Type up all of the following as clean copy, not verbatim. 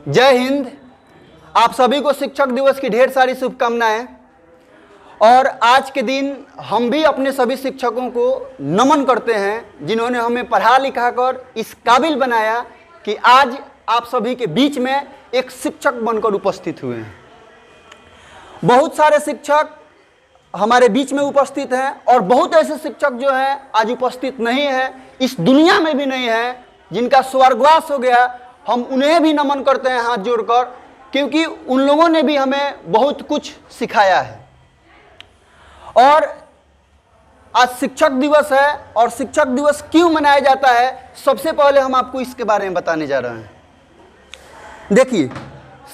जय हिंद। आप सभी को शिक्षक दिवस की ढेर सारी शुभकामनाएं। और आज के दिन हम भी अपने सभी शिक्षकों को नमन करते हैं जिन्होंने हमें पढ़ा लिखा कर इस काबिल बनाया कि आज आप सभी के बीच में एक शिक्षक बनकर उपस्थित हुए हैं। बहुत सारे शिक्षक हमारे बीच में उपस्थित हैं और बहुत ऐसे शिक्षक जो हैं आज उपस्थित नहीं है, इस दुनिया में भी नहीं है, जिनका स्वर्गवास हो गया। हम उन्हें भी नमन करते हैं हाथ जोड़कर, क्योंकि उन लोगों ने भी हमें बहुत कुछ सिखाया है। और आज शिक्षक दिवस है, और शिक्षक दिवस क्यों मनाया जाता है, सबसे पहले हम आपको इसके बारे में बताने जा रहे हैं। देखिए,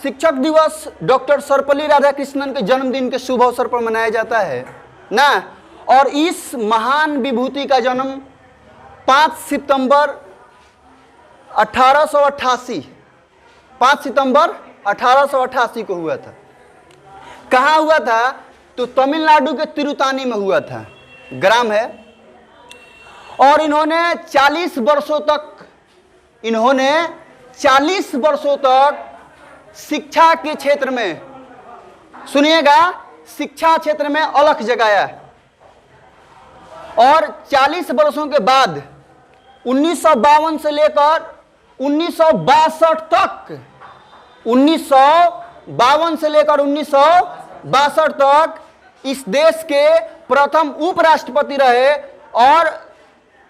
शिक्षक दिवस डॉक्टर सर्वपल्ली राधाकृष्णन के जन्मदिन के शुभ अवसर पर मनाया जाता है ना। और इस महान विभूति का जन्म 5 सितंबर 1888 को हुआ था। कहाँ हुआ था? तो तमिलनाडु के तिरुतानी में हुआ था, ग्राम है। और इन्होंने 40 वर्षों तक शिक्षा के क्षेत्र में, सुनिएगा, शिक्षा क्षेत्र में अलख जगाया। और 40 वर्षों के बाद 1952 से लेकर 1962 तक, 1952 से लेकर 1962 तक इस देश के प्रथम उपराष्ट्रपति रहे। और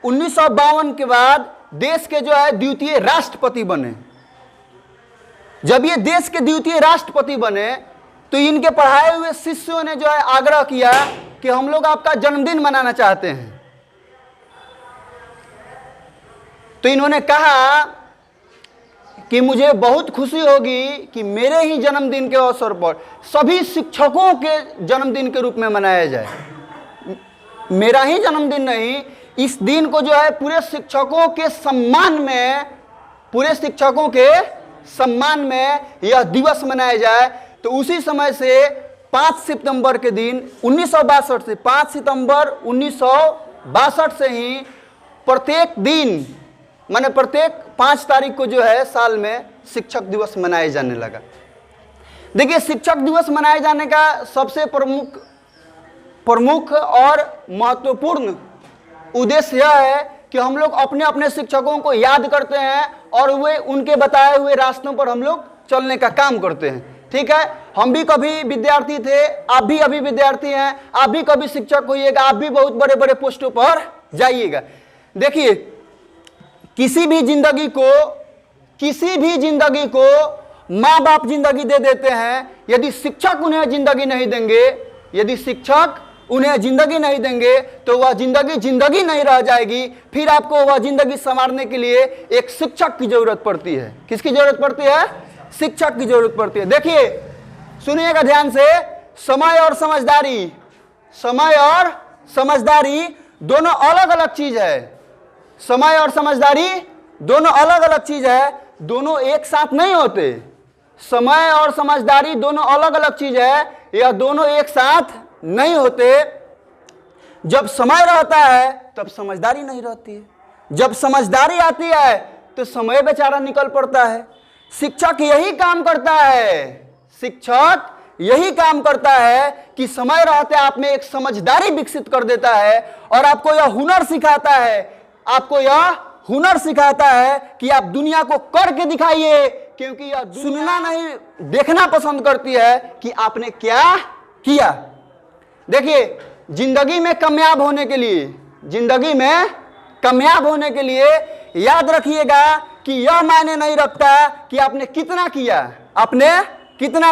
1952 के बाद देश के जो है द्वितीय राष्ट्रपति बने। जब ये देश के द्वितीय राष्ट्रपति बने तो इनके पढ़ाए हुए शिष्यों ने जो है आग्रह किया कि हम लोग आपका जन्मदिन मनाना चाहते हैं। तो इन्होंने कहा कि मुझे बहुत खुशी होगी कि मेरे ही जन्मदिन के अवसर पर सभी शिक्षकों के जन्मदिन के रूप में मनाया जाए। मेरा ही जन्मदिन नहीं, इस दिन को जो है पूरे शिक्षकों के सम्मान में यह दिवस मनाया जाए। तो उसी समय से 5 सितंबर के दिन 1962 से 5 सितंबर 1962 से ही प्रत्येक दिन, माने प्रत्येक 5 तारीख को जो है साल में शिक्षक दिवस मनाया जाने लगा। देखिए, शिक्षक दिवस मनाए जाने का सबसे प्रमुख और महत्वपूर्ण उद्देश्य यह है कि हम लोग अपने अपने शिक्षकों को याद करते हैं और वे उनके बताए हुए रास्तों पर हम लोग चलने का काम करते हैं। ठीक है, हम भी कभी विद्यार्थी थे, आप भी अभी विद्यार्थी हैं, आप भी कभी शिक्षक होइएगा, आप भी बहुत बड़े बड़े पोस्टों पर जाइएगा। देखिए, किसी भी जिंदगी को माँ बाप जिंदगी दे देते हैं। यदि शिक्षक उन्हें जिंदगी नहीं देंगे तो वह जिंदगी नहीं रह जाएगी। फिर आपको वह जिंदगी संवारने के लिए एक शिक्षक की जरूरत पड़ती है। किसकी जरूरत पड़ती है? शिक्षक की जरूरत पड़ती है। देखिए, सुनिएगा ध्यान से, समय और समझदारी दोनों अलग अलग चीज है। समय और समझदारी दोनों अलग अलग चीज है, दोनों एक साथ नहीं होते। समय और समझदारी दोनों अलग अलग चीज है, यह दोनों एक साथ नहीं होते। जब समय रहता है तब समझदारी नहीं रहती है, जब समझदारी आती है तो समय बेचारा निकल पड़ता है। शिक्षक यही काम करता है कि समय रहते आप में एक समझदारी विकसित कर देता है और आपको यह हुनर सिखाता है कि आप दुनिया को करके दिखाइए, क्योंकि यह सुनना नहीं देखना पसंद करती है कि आपने क्या किया। देखिए, जिंदगी में कामयाब होने के लिए याद रखिएगा कि यह मायने नहीं रखता कि आपने कितना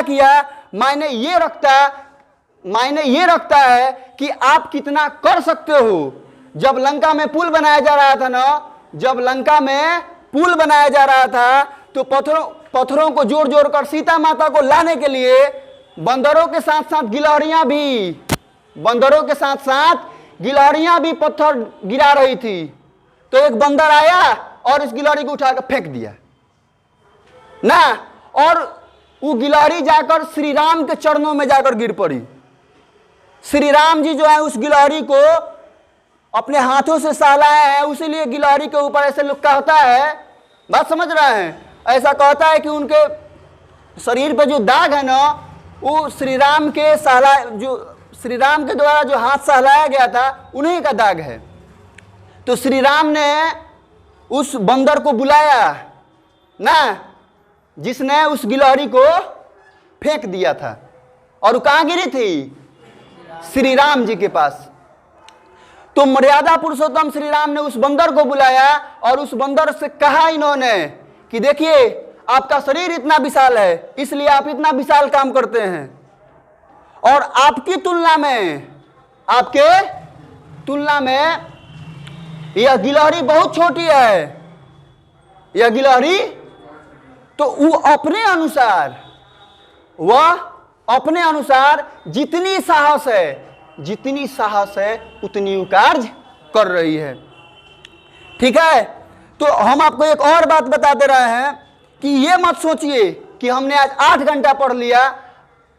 किया, मायने ये रखता है कि आप कितना कर सकते हो। जब लंका में पुल बनाया जा रहा था तो पत्थरों को जोड़ जोड़ कर सीता माता को लाने के लिए बंदरों के साथ साथ गिलहरियां भी पत्थर गिरा रही थी। तो एक बंदर आया और इस गिलहरी को उठाकर फेंक दिया ना, और वो गिलहरी जाकर श्री राम के चरणों में जाकर गिर पड़ी। श्री राम जी जो है उस गिलहरी को अपने हाथों से सहलाए हैं, उसीलिए गिलहरी के ऊपर ऐसे लोग कहता है, बात समझ रहे हैं, ऐसा कहता है कि उनके शरीर पे जो दाग है ना, वो श्री राम के द्वारा जो हाथ सहलाया गया था उन्हीं का दाग है। तो श्री राम ने उस बंदर को बुलाया ना, जिसने उस गिलहरी को फेंक दिया था, और वो कहाँ गिरी थी? श्री राम जी के पास। तो मर्यादा पुरुषोत्तम श्री राम ने उस बंदर को बुलाया और उस बंदर से कहा इन्होंने कि देखिए, आपका शरीर इतना विशाल है, इसलिए आप इतना विशाल काम करते हैं, और आपके तुलना में यह गिलहरी बहुत छोटी है। यह गिलहरी तो वो अपने अनुसार जितनी साहस है उतनी वो कार्य कर रही है। ठीक है। तो हम आपको एक और बात बताते रहे हैं कि ये मत सोचिए कि हमने आज 8 घंटा पढ़ लिया,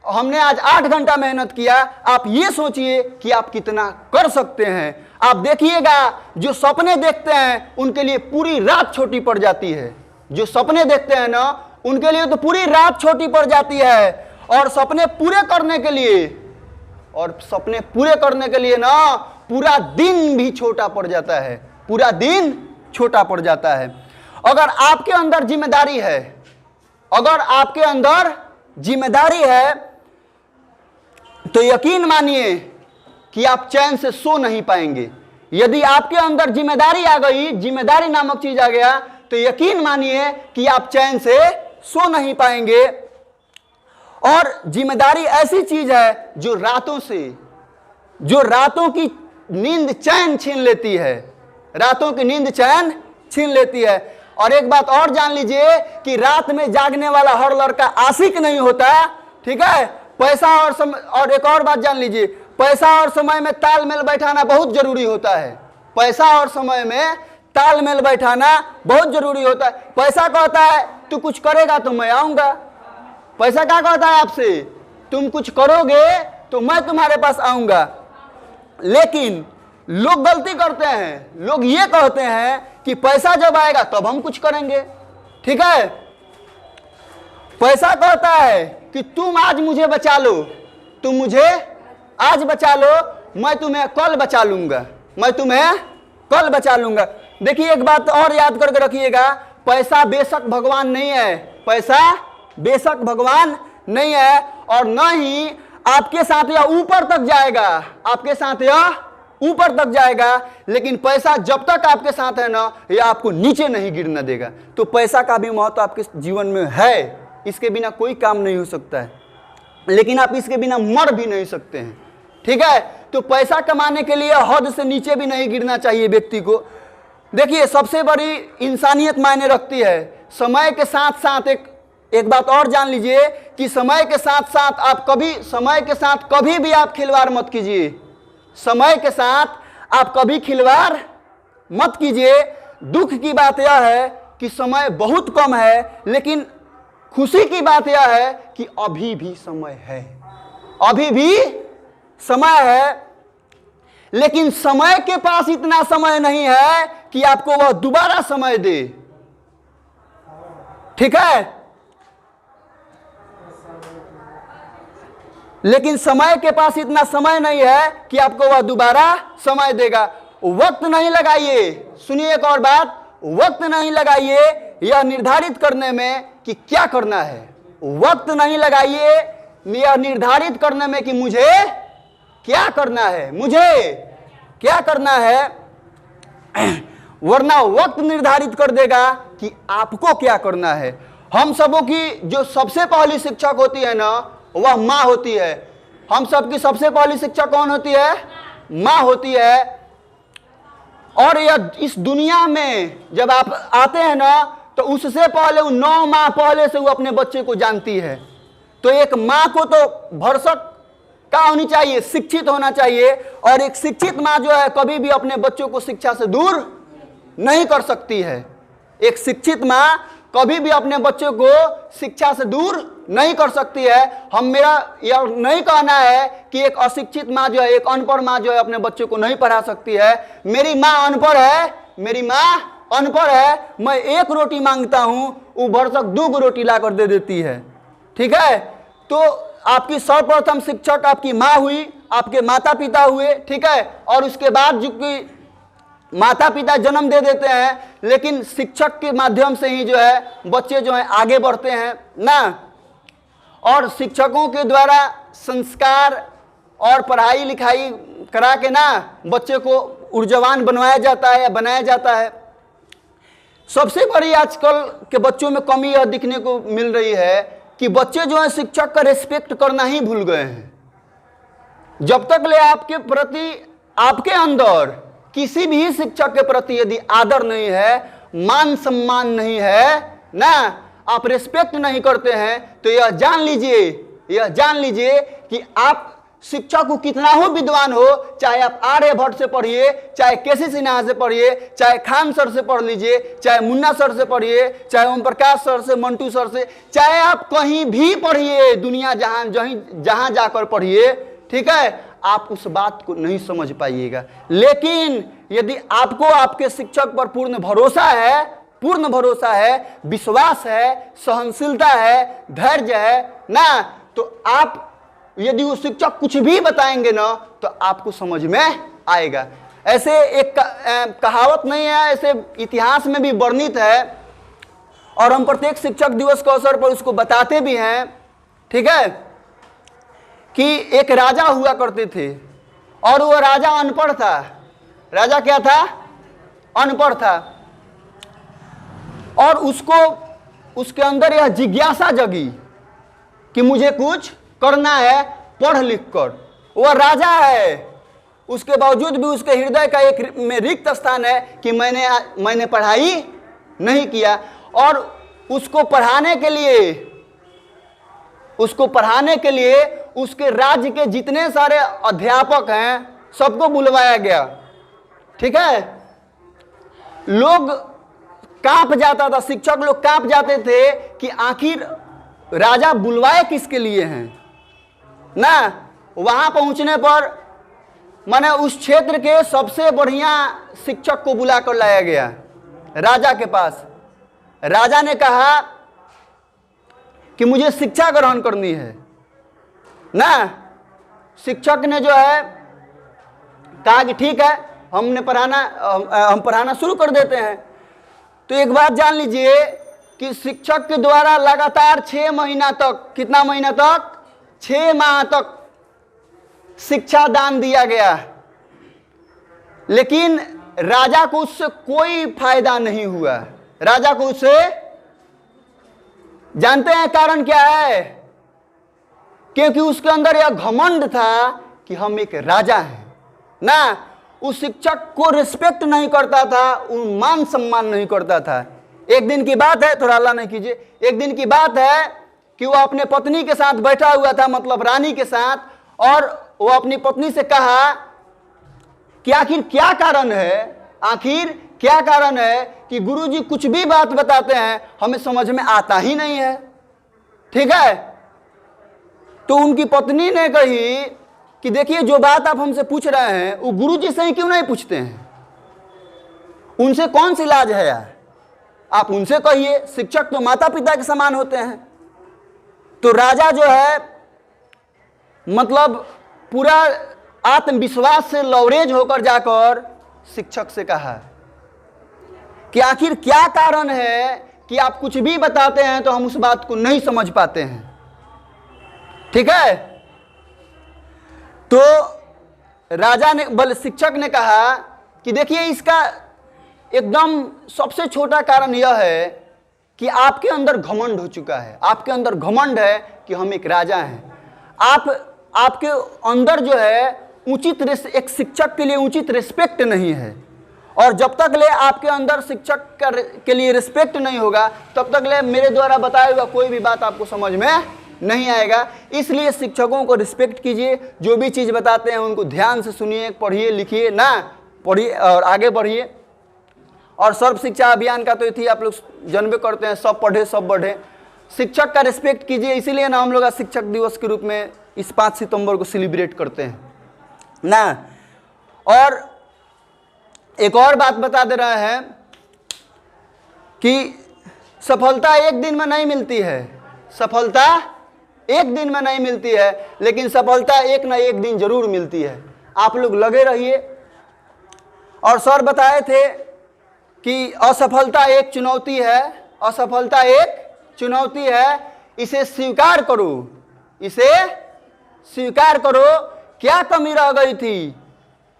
हमने आज 8 घंटा मेहनत किया। आप ये सोचिए कि आप कितना कर सकते हैं। आप देखिएगा, जो सपने देखते हैं उनके लिए पूरी रात छोटी पड़ जाती है। जो सपने देखते हैं ना, उनके लिए तो पूरी रात छोटी पड़ जाती है, और सपने पूरे करने के लिए ना पूरा दिन भी छोटा पड़ जाता है। पूरा दिन छोटा पड़ जाता है। अगर आपके अंदर जिम्मेदारी है तो यकीन मानिए कि आप चैन से सो नहीं पाएंगे। यदि आपके अंदर जिम्मेदारी आ गई, जिम्मेदारी नामक चीज आ गया, तो यकीन मानिए कि आप चैन से सो नहीं पाएंगे। और जिम्मेदारी ऐसी चीज है जो रातों की नींद चैन छीन लेती है। रातों की नींद चैन छीन लेती है। और एक बात और जान लीजिए कि रात में जागने वाला हर लड़का आशिक नहीं होता। ठीक है। और एक और बात जान लीजिए, पैसा और समय में तालमेल बैठाना बहुत जरूरी होता है। पैसा और समय में तालमेल बैठाना बहुत जरूरी होता है। पैसा कहता है तू कुछ करेगा तो मैं आऊंगा। पैसा क्या कहता है आपसे? तुम कुछ करोगे तो मैं तुम्हारे पास आऊंगा। लेकिन लोग गलती करते हैं। लोग ये कहते हैं कि पैसा जब आएगा तब हम कुछ करेंगे। ठीक है। पैसा कहता है कि तुम आज मुझे बचा लो, तुम मुझे आज बचा लो, मैं तुम्हें कल बचा लूंगा। देखिए, एक बात और याद करके रखिएगा, पैसा बेशक भगवान नहीं है। पैसा बेशक भगवान नहीं है, और न ही आपके साथ यह ऊपर तक जाएगा, लेकिन पैसा जब तक आपके साथ है ना, यह आपको नीचे नहीं गिरने देगा। तो पैसा का भी महत्व आपके जीवन में है। इसके बिना कोई काम नहीं हो सकता है, लेकिन आप इसके बिना मर भी नहीं सकते हैं। ठीक है। तो पैसा कमाने के लिए हद से नीचे भी नहीं गिरना चाहिए व्यक्ति को। देखिए, सबसे बड़ी इंसानियत मायने रखती है। समय के साथ साथ एक बात और जान लीजिए कि समय के साथ कभी भी आप खिलवाड़ मत कीजिए। समय के साथ आप कभी खिलवाड़ मत कीजिए। दुख की बात यह है कि समय बहुत कम है, लेकिन खुशी की बात यह है कि अभी भी समय है। लेकिन समय के पास इतना समय नहीं है कि आपको वह दोबारा समय दे। ठीक है। लेकिन समय के पास इतना समय नहीं है कि आपको वह दोबारा समय देगा। वक्त नहीं लगाइए। सुनिए एक और बात, वक्त नहीं लगाइए यह निर्धारित करने में कि क्या करना है। वक्त नहीं लगाइए यह निर्धारित करने में कि मुझे क्या करना है, वरना वक्त निर्धारित कर देगा कि आपको क्या करना है। हम सबों की जो सबसे पहली शिक्षक होती है ना, वह माँ होती है। हम सबकी सबसे पहली शिक्षक कौन होती है? माँ होती है। और यह इस दुनिया में जब आप आते हैं ना, तो उससे पहले 9 माह पहले से वो अपने बच्चे को जानती है। तो एक माँ को तो भरसक क्या होनी चाहिए? शिक्षित होना चाहिए। और एक शिक्षित माँ जो है कभी भी अपने बच्चों को शिक्षा से दूर नहीं कर सकती है। एक शिक्षित माँ कभी भी अपने बच्चों को शिक्षा से दूर नहीं कर सकती है। मेरा यह नहीं कहना है कि एक अशिक्षित माँ जो है, एक अनपढ़ माँ जो है अपने बच्चों को नहीं पढ़ा सकती है। मेरी माँ अनपढ़ है, मैं 1 रोटी मांगता हूँ, वो भरसक 2 रोटी ला कर दे देती है। ठीक है। तो आपकी सर्वप्रथम शिक्षक आपकी माँ हुई, आपके माता पिता हुए, ठीक है। और उसके बाद जो कि माता पिता जन्म दे देते हैं, लेकिन शिक्षक के माध्यम से ही जो है बच्चे जो है आगे बढ़ते हैं ना। और शिक्षकों के द्वारा संस्कार और पढ़ाई लिखाई करा के ना बच्चे को ऊर्जावान बनवाया जाता है या बनाया जाता है। सबसे बड़ी आजकल के बच्चों में कमी यह दिखने को मिल रही है कि बच्चे जो है शिक्षक का रिस्पेक्ट करना ही भूल गए हैं। जब तक ले आपके प्रति, आपके अंदर किसी भी शिक्षक के प्रति यदि आदर नहीं है, मान सम्मान नहीं है ना, आप रिस्पेक्ट नहीं करते हैं, तो यह जान लीजिए कि आप शिक्षक को कितना हो विद्वान हो, चाहे आप आर्यभट्ट से पढ़िए, चाहे केसी सिन्हा से पढ़िए, चाहे खान सर से पढ़ लीजिए, चाहे मुन्ना सर से पढ़िए, चाहे ओम प्रकाश सर से, मंटू सर से, चाहे आप कहीं भी पढ़िए, दुनिया जहां जाकर पढ़िए, ठीक है, आप उस बात को नहीं समझ पाइएगा। लेकिन यदि आपको आपके शिक्षक पर पूर्ण भरोसा है, विश्वास है, सहनशीलता है, धैर्य है ना, तो आप यदि वो शिक्षक कुछ भी बताएंगे ना तो आपको समझ में आएगा। ऐसे एक कहावत नहीं है, ऐसे इतिहास में भी वर्णित है और हम प्रत्येक शिक्षक दिवस के अवसर पर उसको बताते भी हैं, ठीक है, कि एक राजा हुआ करते थे और वो राजा अनपढ़ था। राजा क्या था? अनपढ़ था। और उसके अंदर यह जिज्ञासा जगी कि मुझे कुछ करना है पढ़ लिख कर। वह राजा है, उसके बावजूद भी उसके हृदय का एक में रिक्त स्थान है कि मैंने पढ़ाई नहीं किया। और उसको पढ़ाने के लिए उसके राज्य के जितने सारे अध्यापक हैं सबको बुलवाया गया, ठीक है। लोग कांप जाता था, शिक्षक लोग कांप जाते थे कि आखिर राजा बुलवाए किसके लिए हैं ना। वहां पहुंचने पर माने उस क्षेत्र के सबसे बढ़िया शिक्षक को बुलाकर लाया गया राजा के पास। राजा ने कहा कि मुझे शिक्षा ग्रहण करनी है ना। शिक्षक ने जो है कहा कि ठीक है, हम पढ़ाना शुरू कर देते हैं। तो एक बात जान लीजिए कि शिक्षक के द्वारा लगातार 6 महीना तक, कितना महीना तक? 6 माह तक शिक्षा दान दिया गया, लेकिन राजा को उससे कोई फायदा नहीं हुआ। राजा को उससे, जानते हैं कारण क्या है? क्योंकि उसके अंदर यह घमंड था कि हम एक राजा हैं ना। उस शिक्षक को रिस्पेक्ट नहीं करता था, मान सम्मान नहीं करता था। एक दिन की बात है, थोड़ा हल्ला नहीं कीजिए, एक दिन की बात है कि वह अपने पत्नी के साथ बैठा हुआ था, मतलब रानी के साथ, और वो अपनी पत्नी से कहा कि आखिर क्या कारण है कि गुरुजी कुछ भी बात बताते हैं हमें समझ में आता ही नहीं है, ठीक है। तो उनकी पत्नी ने कही कि देखिए, जो बात आप हमसे पूछ रहे हैं वो गुरुजी से ही क्यों नहीं पूछते हैं? उनसे कौन सी लाज है यार, आप उनसे कहिए। शिक्षक तो माता पिता के समान होते हैं। तो राजा जो है मतलब पूरा आत्मविश्वास से लवरेज होकर जाकर शिक्षक से कहा कि आखिर क्या कारण है कि आप कुछ भी बताते हैं तो हम उस बात को नहीं समझ पाते हैं, ठीक है। तो राजा ने शिक्षक ने कहा कि देखिए, इसका एकदम सबसे छोटा कारण यह है कि आपके अंदर घमंड हो चुका है। आपके अंदर घमंड है कि हम एक राजा हैं। आपके अंदर जो है एक शिक्षक के लिए उचित रिस्पेक्ट नहीं है। और जब तक ले आपके अंदर शिक्षक के लिए रिस्पेक्ट नहीं होगा, तब तक ले मेरे द्वारा बताया हुआ कोई भी बात आपको समझ में नहीं आएगा। इसलिए शिक्षकों को रिस्पेक्ट कीजिए, जो भी चीज़ बताते हैं उनको ध्यान से सुनिए, पढ़िए, लिखिए ना, पढ़िए और आगे बढ़िए। और सर्व शिक्षा अभियान का तो थी, आप लोग जानबे करते हैं, सब पढ़े सब बढ़े। शिक्षक का रिस्पेक्ट कीजिए, इसीलिए ना हम लोग शिक्षक दिवस के रूप में इस 5 सितंबर को सेलिब्रेट करते हैं ना। और एक और बात बता दे रहे हैं कि सफलता एक दिन में नहीं मिलती है। सफलता एक दिन में नहीं मिलती है, लेकिन सफलता एक ना एक दिन जरूर मिलती है। आप लोग लगे रहिए। और सर बताए थे कि असफलता एक चुनौती है, असफलता एक चुनौती है, इसे स्वीकार करो, इसे स्वीकार करो। क्या कमी रह गई थी,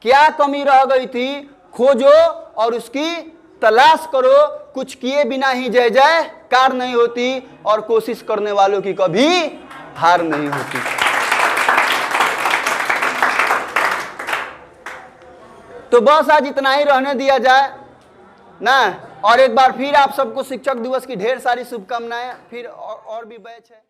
क्या कमी रह गई थी, खोजो और उसकी तलाश करो। कुछ किए बिना ही जय जयकार नहीं होती, और कोशिश करने वालों की कभी हार नहीं होती। तो बस आज इतना ही रहने दिया जाए ना। और एक बार फिर आप सबको शिक्षक दिवस की ढेर सारी शुभकामनाएं। फिर और भी बैच है।